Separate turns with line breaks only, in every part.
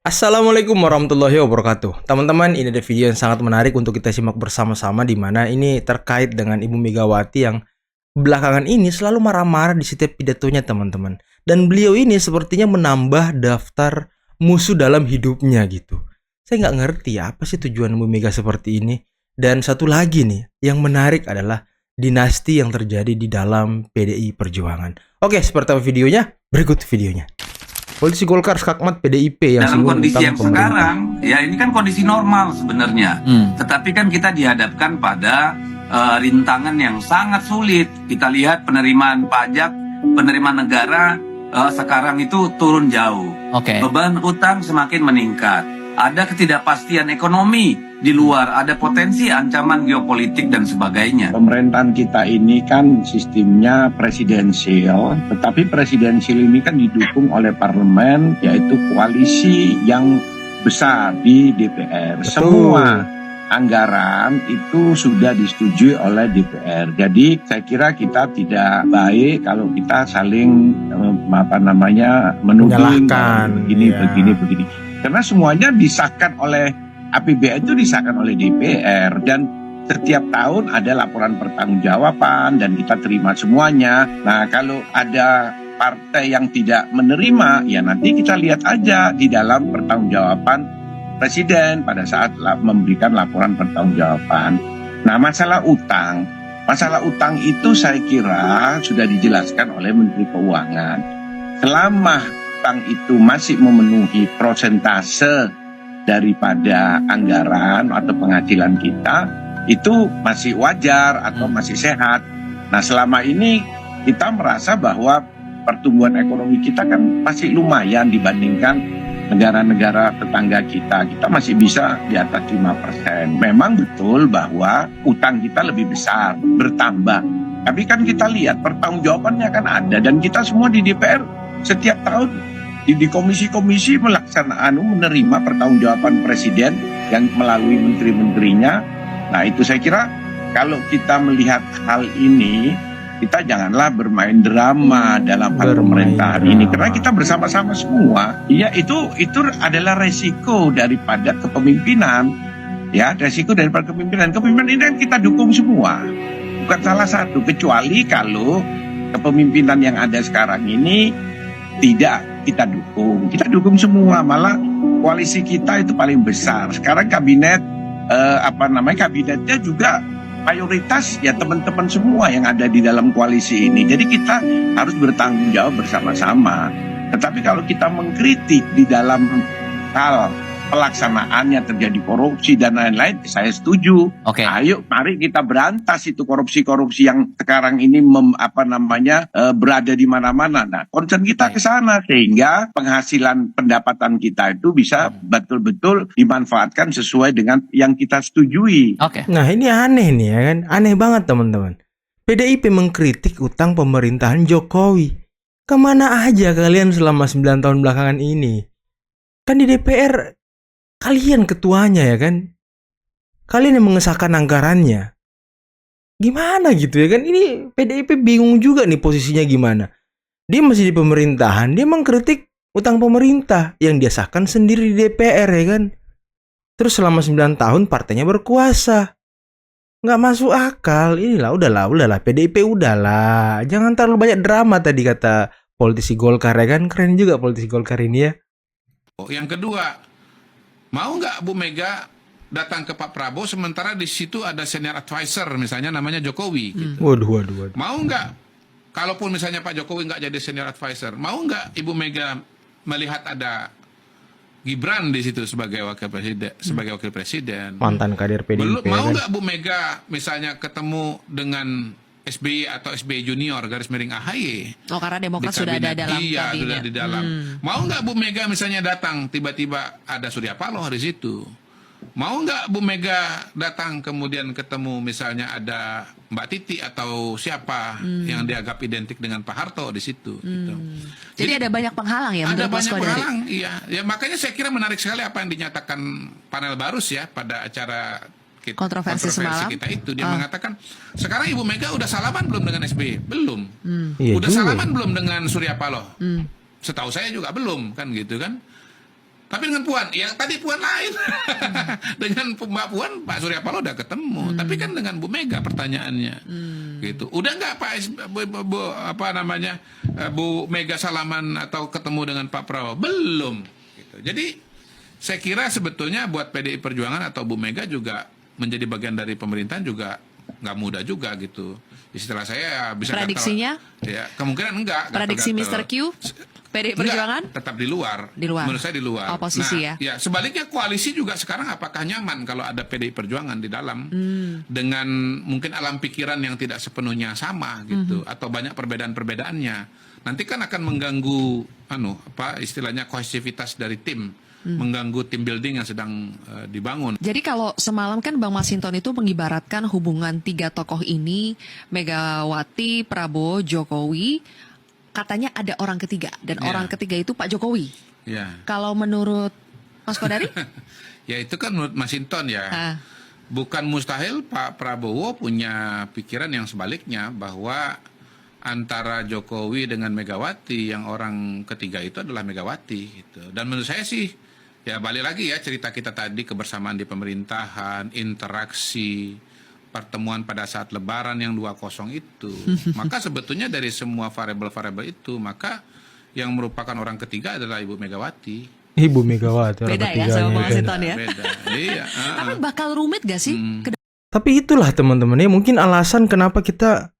Assalamualaikum warahmatullahi wabarakatuh. Teman-teman, ini ada video yang sangat menarik untuk kita simak bersama-sama di mana ini terkait dengan Ibu Megawati yang belakangan ini selalu marah-marah di setiap pidatonya, teman-teman. Dan beliau ini sepertinya menambah daftar musuh dalam hidupnya gitu. Saya nggak ngerti apa sih tujuan Ibu Mega seperti ini. Dan satu lagi nih, yang menarik adalah dinasti yang terjadi di dalam PDI Perjuangan. Oke, seperti apa videonya? Berikut videonya. Politisi Golkar skakmat PDIP yang
dalam
singgung
kondisi
utang
yang
pemerintah.
sekarang, ya ini kan kondisi normal sebenarnya. Tetapi kan kita dihadapkan pada rintangan yang sangat sulit. Kita lihat penerimaan pajak, penerimaan negara sekarang itu turun jauh. Beban utang semakin meningkat. Ada ketidakpastian ekonomi di luar, ada potensi ancaman geopolitik dan sebagainya.
Pemerintahan kita ini kan sistemnya presidensial, tetapi presidensial ini kan didukung oleh parlemen, yaitu koalisi yang besar di DPR.
Betul.
Semua anggaran itu sudah disetujui oleh DPR. Jadi saya kira kita tidak baik kalau kita saling menuding
Menyalahkan,
begini,
iya.
begini. Karena semuanya disahkan oleh APBN itu disahkan oleh DPR dan setiap tahun ada laporan pertanggungjawaban dan kita terima semuanya. Nah, kalau ada partai yang tidak menerima, ya nanti kita lihat aja di dalam pertanggungjawaban Presiden pada saat memberikan laporan pertanggungjawaban. Nah, masalah utang itu saya kira sudah dijelaskan oleh Menteri Keuangan. Selama utang itu masih memenuhi prosentase daripada anggaran atau penghasilan kita, itu masih wajar atau masih sehat. Nah, selama ini kita merasa bahwa pertumbuhan ekonomi kita kan masih lumayan dibandingkan negara-negara tetangga kita. Kita masih bisa di atas 5%. Memang betul bahwa utang kita lebih besar, bertambah. Tapi kan kita lihat pertanggungjawabannya kan ada, dan kita semua di DPR setiap tahun di komisi-komisi menerima pertanggungjawaban presiden yang melalui menteri-menterinya. Nah, itu saya kira kalau kita melihat hal ini, kita janganlah bermain drama dalam hal pemerintahan ini, karena kita bersama-sama semua. Ya, itu adalah resiko daripada kepemimpinan. Ya, resiko daripada kepemimpinan. Kepemimpinan ini kan kita dukung semua. Bukan salah satu, kecuali kalau kepemimpinan yang ada sekarang ini tidak kita dukung. Kita dukung semua, malah koalisi kita itu paling besar. Sekarang kabinetnya juga mayoritas ya teman-teman semua yang ada di dalam koalisi ini. Jadi kita harus bertanggung jawab bersama-sama. Tetapi kalau kita mengkritik di dalam hal pelaksanaannya terjadi korupsi dan lain-lain, saya setuju. Ayo, mari kita berantas itu korupsi-korupsi yang sekarang ini berada di mana-mana. Nah, concern kita ke sana sehingga penghasilan pendapatan kita itu bisa betul-betul dimanfaatkan sesuai dengan yang kita setujui.
Nah, ini aneh nih ya kan. Aneh banget, teman-teman. PDIP mengkritik utang pemerintahan Jokowi. Kemana aja kalian selama 9 tahun belakangan ini? Kan di DPR kalian ketuanya ya kan? Kalian yang mengesahkan anggarannya. Gimana gitu ya kan? Ini PDIP bingung juga nih posisinya gimana. Dia masih di pemerintahan, dia mengkritik utang pemerintah yang dia sahkan sendiri di DPR ya kan? Terus selama 9 tahun partainya berkuasa. Nggak masuk akal. Inilah udahlah PDIP udahlah. Jangan terlalu banyak drama tadi kata politisi Golkar ya kan? Keren juga politisi Golkar ini ya.
Yang kedua, mau nggak Bu Mega datang ke Pak Prabowo sementara di situ ada senior advisor misalnya namanya Jokowi gitu.
Waduh.
Mau nggak, kalaupun misalnya Pak Jokowi nggak jadi senior advisor, mau nggak Ibu Mega melihat ada Gibran di situ sebagai wakil presiden,
Mantan kader PDIP.
Mau
kan?
nggak Bu Mega misalnya ketemu dengan SBY atau SBY Junior garis miring AHY?
Karena Demokrat sudah ada dalam kabinet.
Sudah di dalam. Mau nggak Bu Mega misalnya datang tiba-tiba ada Surya Paloh di situ? Mau nggak Bu Mega datang kemudian ketemu misalnya ada Mbak Titi atau siapa yang dianggap identik dengan Pak Harto di situ? Gitu.
Jadi ada banyak penghalang ya?
Ada
menurut
banyak
Mas Kodari?
penghalang, iya. Ya makanya saya kira menarik sekali apa yang dinyatakan panel Barus ya pada acara
kontroversi semalam
kita itu. Dia mengatakan sekarang Ibu Mega udah salaman belum dengan SBY? Belum.
Iya
Udah
juga.
salaman belum dengan Surya Paloh? Setahu saya juga belum kan gitu kan. Tapi dengan Puan, yang tadi Puan lain. Dengan Mbak Puan, Pak Surya Paloh udah ketemu. Tapi kan dengan Bu Mega pertanyaannya. Gitu. Udah nggak Bu Mega salaman atau ketemu dengan Pak Prabowo? Belum. Gitu. Jadi saya kira sebetulnya buat PDI Perjuangan atau Bu Mega juga menjadi bagian dari pemerintahan juga nggak mudah juga gitu. Istilah saya bisa
Prediksinya?
Ya, kemungkinan enggak.
Prediksi Mr. Q? PDI Perjuangan?
Enggak, tetap di luar.
Di luar.
Menurut saya di luar.
Oposisi
nah, ya. Sebaliknya koalisi juga sekarang apakah nyaman kalau ada PDI Perjuangan di dalam dengan mungkin alam pikiran yang tidak sepenuhnya sama gitu atau banyak perbedaan-perbedaannya. Nanti kan akan mengganggu istilahnya kohesivitas dari tim. Mengganggu tim building yang sedang dibangun.
Jadi kalau semalam kan Bang Masinton itu mengibaratkan hubungan 3 tokoh ini, Megawati, Prabowo, Jokowi, katanya ada orang ketiga dan orang ketiga itu Pak Jokowi.
Ya.
Kalau menurut Mas Kodari?
Ya itu kan menurut Masinton ya. Bukan mustahil Pak Prabowo punya pikiran yang sebaliknya bahwa antara Jokowi dengan Megawati yang orang ketiga itu adalah Megawati gitu. Dan menurut saya sih ya balik lagi ya cerita kita tadi kebersamaan di pemerintahan, interaksi, pertemuan pada saat Lebaran yang 20 itu. Maka sebetulnya dari semua variabel-variabel itu, maka yang merupakan orang ketiga adalah Ibu Megawati.
Ibu Megawati orang
Beda ya
ketiganya
sama Bang
kan.
Masinton ya?
Beda. Iya.
Tapi bakal rumit gak sih?
Tapi itulah teman-teman ya, mungkin alasan kenapa kita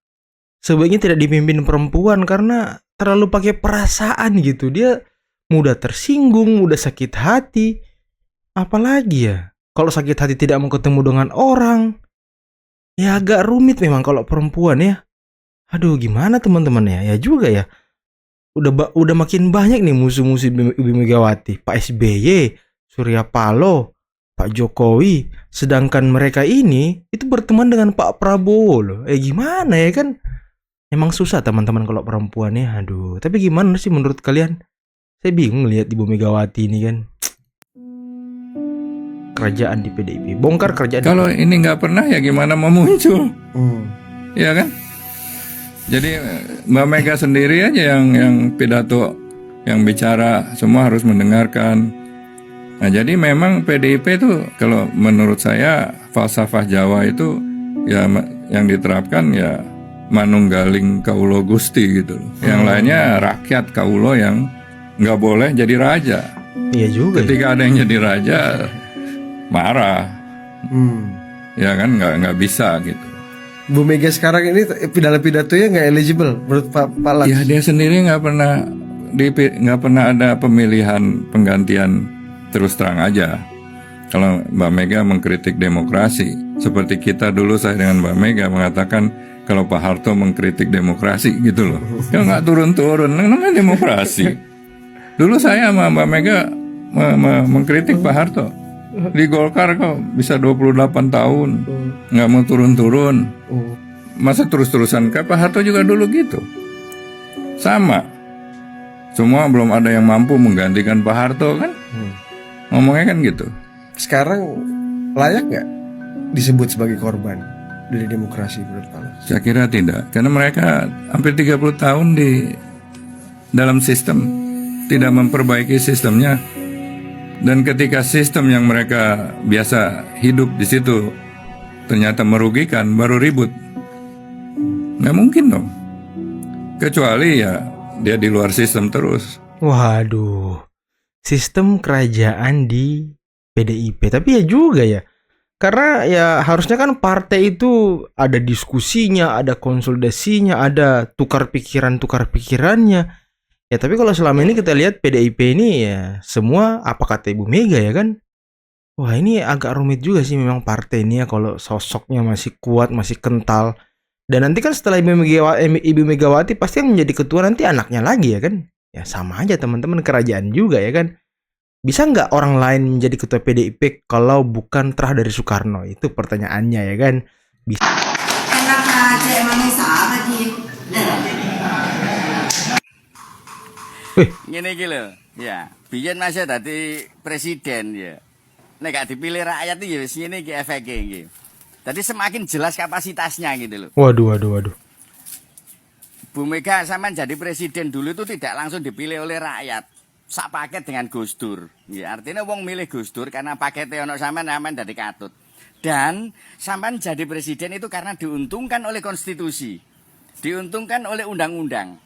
sebaiknya tidak dipimpin perempuan, karena terlalu pakai perasaan gitu. Dia mudah tersinggung, mudah sakit hati. Apalagi ya, kalau sakit hati tidak mau ketemu dengan orang, ya agak rumit memang kalau perempuan ya. Aduh, gimana teman-teman ya? Ya juga ya. Udah makin banyak nih musuh-musuh Ibu Megawati, Pak SBY, Surya Paloh, Pak Jokowi. Sedangkan mereka ini itu berteman dengan Pak Prabowo loh. Gimana ya kan? Emang susah teman-teman kalau perempuan ya. Aduh, tapi gimana sih menurut kalian? Saya bingung lihat Ibu Megawati ini kan. Kerajaan di PDIP, bongkar kerajaan.
Kalau ini nggak pernah ya gimana mau muncul? Ya kan? Jadi Mbak Mega sendiri aja yang pidato, yang bicara, semua harus mendengarkan. Nah jadi memang PDIP itu kalau menurut saya falsafah Jawa itu ya yang diterapkan ya manunggaling kaulo gusti gitu loh. Yang lainnya rakyat kaulo yang nggak boleh jadi raja.
Iya juga.
Ketika ada yang jadi raja marah, ya kan nggak bisa gitu.
Bu Mega sekarang ini dalam pidatonya nggak eligible menurut Pak Laks.
Ya dia sendiri nggak pernah ada pemilihan penggantian, terus terang aja. Kalau Mbak Mega mengkritik demokrasi, seperti kita dulu saya dengan Mbak Mega mengatakan kalau Pak Harto mengkritik demokrasi gitu loh. Ya nggak turun-turun, namanya demokrasi. Dulu saya sama Mbak Mega mengkritik Pak Harto. Di Golkar kok bisa 28 tahun nggak mau turun-turun. Masa terus-terusan kayak Pak Harto juga dulu gitu. Sama. Semua belum ada yang mampu menggantikan Pak Harto kan. Ngomongnya kan gitu.
Sekarang layak nggak disebut sebagai korban dari demokrasi menurut Pak Laks?
Saya kira tidak. Karena mereka hampir 30 tahun di dalam sistem, tidak memperbaiki sistemnya. Dan ketika sistem yang mereka biasa hidup di situ ternyata merugikan, baru ribut. Nggak mungkin dong. Kecuali ya dia di luar sistem terus.
Waduh, sistem kerajaan di PDIP. Tapi ya juga ya, karena ya harusnya kan partai itu ada diskusinya, ada konsolidasinya, ada tukar pikirannya. Ya tapi kalau selama ini kita lihat PDIP ini ya semua apa kata Ibu Mega ya kan. Wah ini agak rumit juga sih memang partai ini ya kalau sosoknya masih kuat, masih kental. Dan nanti kan setelah Ibu Megawati pasti yang menjadi ketua nanti anaknya lagi ya kan. Ya sama aja teman-teman, kerajaan juga ya kan. Bisa nggak orang lain menjadi ketua PDIP kalau bukan terah dari Soekarno? Itu pertanyaannya ya kan. Bisa.
Enak aja emangnya sama Ji.
Ngene iki lho, ya. Biyen masih dadi presiden ya. Nek gak dipilih rakyat iki wis ngene iki efeke iki. Jadi semakin jelas kapasitasnya gitu loh.
Waduh.
Bu Mega sampean jadi presiden dulu itu tidak langsung dipilih oleh rakyat. sak paket dengan Gus Dur. Ya, artinya wong milih Gus Dur karena paketnya ono sampean dari katut. Dan sampean jadi presiden itu karena diuntungkan oleh konstitusi. Diuntungkan oleh undang-undang.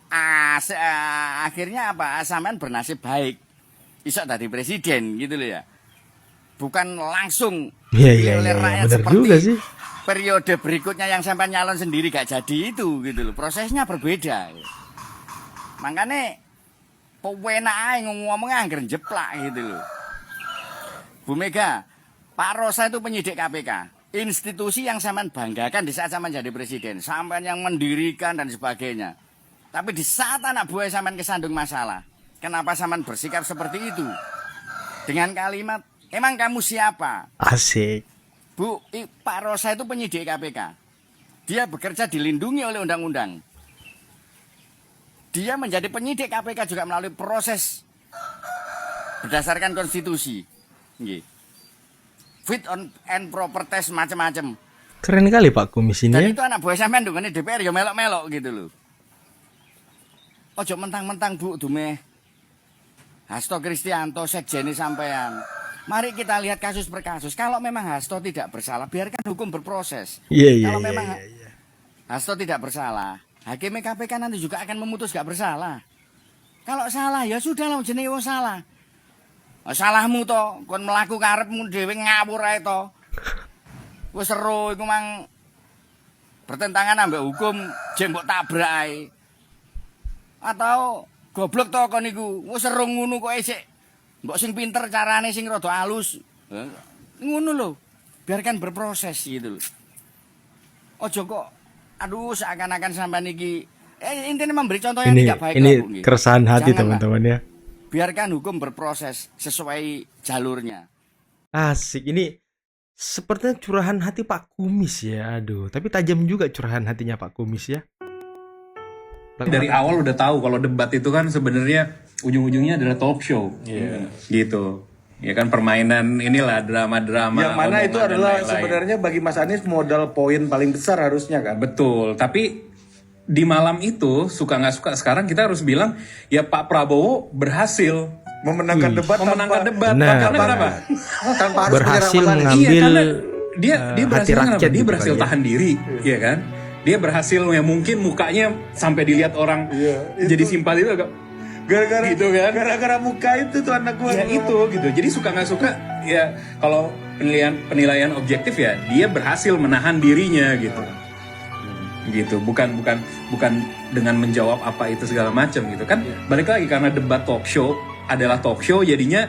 Akhirnya apa? Sampean bernasib baik. Iso dari presiden gitu loh ya. Bukan langsung
Iya,
oleh rakyat
bener
seperti
juga sih.
periode berikutnya yang sampai nyalon sendiri gak jadi itu gitu loh. Prosesnya berbeda. Makanya pewenak ae ngomong angger jeplak gitu loh. Bu Mega, Pak Rosa itu penyidik KPK. Institusi yang sampean banggakan di saat sampean jadi presiden, sampean yang mendirikan dan sebagainya. Tapi di saat anak buah sampean kesandung masalah, kenapa sampean bersikap seperti itu? Dengan kalimat, emang kamu siapa?
Asik.
Bu, Pak Rosa itu penyidik KPK. Dia bekerja dilindungi oleh undang-undang. Dia menjadi penyidik KPK juga melalui proses berdasarkan konstitusi. Fit and proper test macam-macam.
Keren kali Pak Kumis ini
Dan
ya.
itu anak buah sampean dongane DPR ya melok-melok gitu loh. Ojo mentang-mentang Bu Dume Hasto Kristianto sekjene sampean. Mari kita lihat kasus per kasus. Kalau memang Hasto tidak bersalah, biarkan hukum berproses.
Iya.
Kalau memang Hasto tidak bersalah, hakim KPK nanti juga akan memutus gak bersalah. Kalau salah ya sudah lah jenenge wong salah. Salahmu to, kon mlaku karepmu dhewe ngawur ae to. Wis seru iku mang bertentangan ambek hukum jembok tabrak ae. Atau goblok to kon niku. Wis seru ngono kok isik mbok sing pinter carane sing rada halus. Ngono lho. Biarkan berproses gitu lho. Ojo kok aduh seakan-akan sampean iki intinya memberi contoh yang tidak baik
ini
lah, Bu, nggih.
keresahan hati
Jangan,
teman-teman ya.
Biarkan hukum berproses sesuai jalurnya.
Asik. Ini sepertinya curahan hati Pak Kumis ya. Aduh, tapi tajam juga curahan hatinya Pak Kumis ya.
Dari awal udah tahu kalau debat itu kan sebenarnya ujung-ujungnya adalah talk show. Gitu. Ya kan permainan inilah drama-drama.
Yang mana itu
omongan dan
adalah
lain-lain.
sebenarnya bagi Mas Anies modal poin paling besar harusnya kan.
Betul, tapi di malam itu suka nggak suka sekarang kita harus bilang ya Pak Prabowo berhasil
Memenangkan debat
debat.
Benar.
Karena kenapa?
tanpa harus
Berhasil
menyerang Mas Anies.
mengambil
Iya, karena dia
hati
berhasil
rakyat
kenapa? Dia
gitu
berhasil
kali ya.
tahan diri, ya kan? Dia berhasil ya mungkin mukanya sampai dilihat orang jadi simpati itu agak
Gara-gara
gitu kan?
Gara-gara muka itu tuh anak gua.
ya itu gitu. Jadi suka nggak suka ya kalau penilaian objektif ya dia berhasil menahan dirinya gitu. Gitu, bukan dengan menjawab apa itu segala macam gitu kan. Balik lagi karena debat talk show adalah talk show jadinya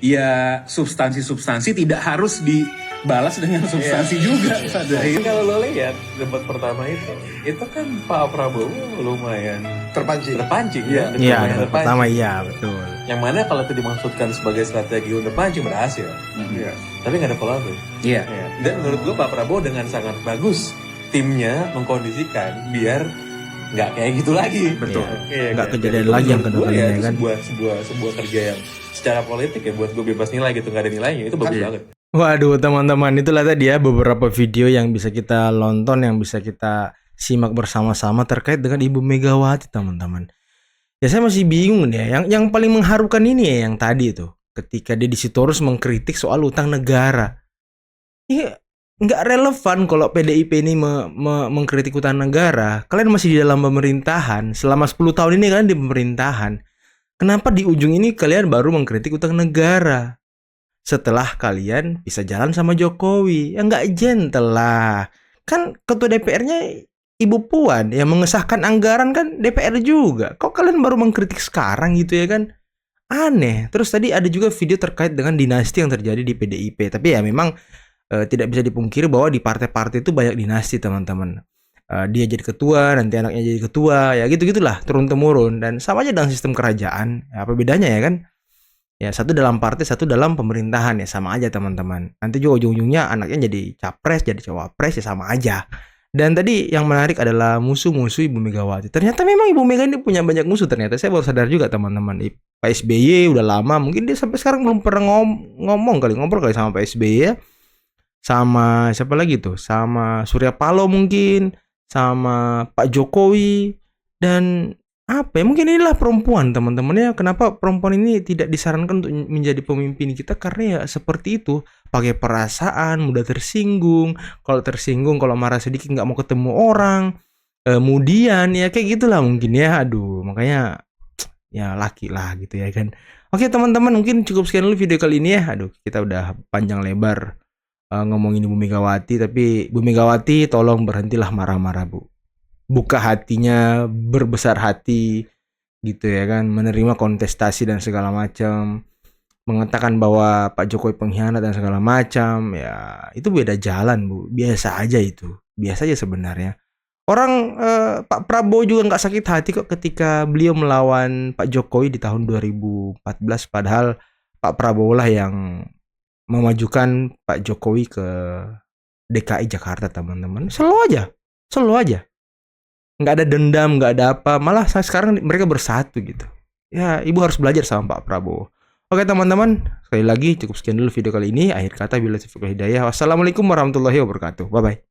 ya substansi tidak harus dibalas dengan substansi juga.
Jadi kalau lo lihat debat pertama itu kan Pak Prabowo lumayan terpancing
Iya.
ya.
Iya,
Lumayan
yang
terpancing.
pertama iya, betul.
Yang mana kalau itu dimaksudkan sebagai strategi untuk pancing berhasil.
Iya.
Tapi nggak ada follow up.
Iya.
Dan menurut gua Pak Prabowo dengan sangat bagus timnya mengkondisikan biar nggak kayak gitu lagi.
Betul.
Iya,
Nggak
kan?
kejadian
Dan
lagi
itu
yang
menurut
kedua
gua ya,
kalinya,
itu
kan?
sebuah kerja yang secara politik ya buat gue bebas nilai gitu, nggak ada nilainya, itu bagus banget.
Waduh teman-teman, itulah tadi ya beberapa video yang bisa kita nonton, yang bisa kita simak bersama-sama terkait dengan Ibu Megawati teman-teman. Ya saya masih bingung nih ya, yang paling mengharukan ini ya yang tadi itu, ketika dia Sitorus mengkritik soal utang negara. Iya, nggak relevan kalau PDIP ini mengkritik utang negara. Kalian masih di dalam pemerintahan, selama 10 tahun ini kalian di pemerintahan. Kenapa di ujung ini kalian baru mengkritik utang negara? Setelah kalian bisa jalan sama Jokowi, ya nggak gentle lah. Kan ketua DPR-nya Ibu Puan yang mengesahkan anggaran kan DPR juga. Kok kalian baru mengkritik sekarang gitu ya kan? Aneh. Terus tadi ada juga video terkait dengan dinasti yang terjadi di PDIP. Tapi ya memang tidak bisa dipungkiri bahwa di partai-partai itu banyak dinasti teman-teman. Dia jadi ketua, nanti anaknya jadi ketua, ya gitu-gitulah turun-temurun. Dan sama aja dengan sistem kerajaan. Ya, apa bedanya ya kan? Ya satu dalam partai, satu dalam pemerintahan, ya sama aja teman-teman. Nanti juga ujung-ujungnya anaknya jadi capres, jadi cawapres, ya sama aja. Dan tadi yang menarik adalah musuh-musuh Ibu Megawati. Ternyata memang Ibu Mega ini punya banyak musuh ternyata. Saya baru sadar juga teman-teman. Pak SBY udah lama, mungkin dia sampai sekarang belum pernah ngobrol kali sama Pak SBY ya. Sama siapa lagi tuh? Sama Surya Paloh mungkin, sama Pak Jokowi. Dan apa ya, mungkin inilah perempuan teman-teman ya, kenapa perempuan ini tidak disarankan untuk menjadi pemimpin kita, karena ya seperti itu, pakai perasaan, mudah tersinggung, kalau marah sedikit nggak mau ketemu orang, kemudian ya kayak gitulah mungkin ya, aduh makanya ya laki lah gitu ya kan. Oke teman-teman, mungkin cukup sekian dulu video kali ini ya, aduh kita udah panjang lebar ngomongin Ibu Megawati, tapi Bu Megawati tolong berhentilah marah-marah Bu. Buka hatinya, berbesar hati gitu ya kan, menerima kontestasi dan segala macam, mengatakan bahwa Pak Jokowi pengkhianat dan segala macam, ya itu beda jalan Bu, biasa aja itu, biasa aja sebenarnya. Orang Pak Prabowo juga nggak sakit hati kok ketika beliau melawan Pak Jokowi di tahun 2014, padahal Pak Prabowo lah yang memajukan Pak Jokowi ke DKI Jakarta teman-teman, selalu aja. Nggak ada dendam, nggak ada apa, malah sekarang mereka bersatu gitu ya. Ibu harus belajar sama Pak Prabowo. Oke teman-teman, sekali lagi cukup sekian dulu video kali ini. Akhir kata, bila taufiq wal hidayah. Wassalamualaikum warahmatullahi wabarakatuh. Bye bye.